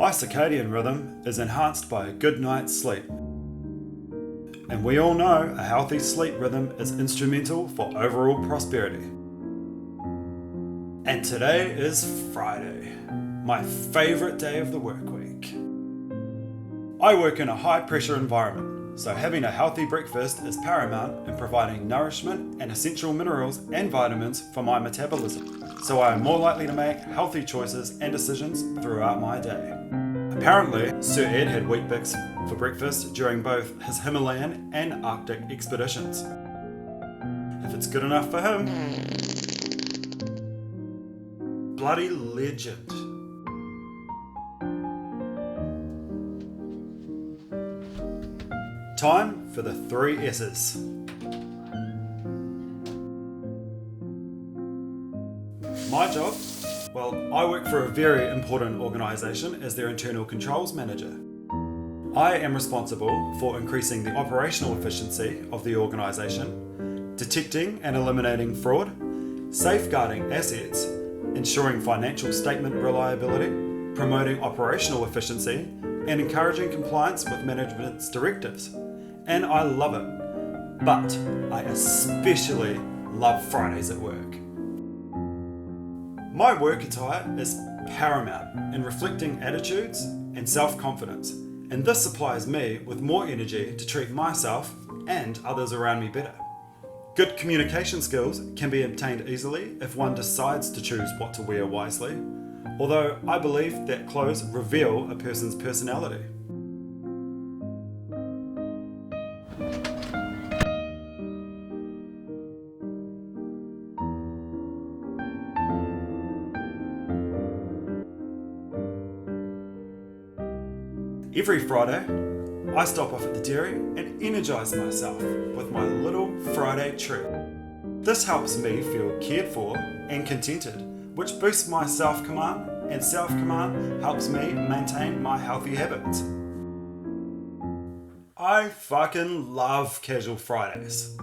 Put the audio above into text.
My circadian rhythm is enhanced by a good night's sleep. And we all know a healthy sleep rhythm is instrumental for overall prosperity. And today is Friday, my favourite day of the work week. I work in a high pressure environment, so having a healthy breakfast is paramount in providing nourishment and essential minerals and vitamins for my metabolism, so I am more likely to make healthy choices and decisions throughout my day. Apparently, Sir Ed had Weet-Bix for breakfast during both his Himalayan and Arctic expeditions. If it's good enough for him, bloody legend. Time for the 3 S's. My job? Well, I work for a very important organisation as their internal controls manager. I am responsible for increasing the operational efficiency of the organisation, detecting and eliminating fraud, safeguarding assets, ensuring financial statement reliability, promoting operational efficiency, and encouraging compliance with management's directives. And I love it. But I especially love Fridays at work. My work attire is paramount in reflecting attitudes and self-confidence, and this supplies me with more energy to treat myself and others around me better. Good communication skills can be obtained easily if one decides to choose what to wear wisely, although I believe that clothes reveal a person's personality. Every Friday, I stop off at the dairy and energise myself with my little Friday treat. This helps me feel cared for and contented, which boosts my self-command, and self-command helps me maintain my healthy habits. I fucking love casual Fridays.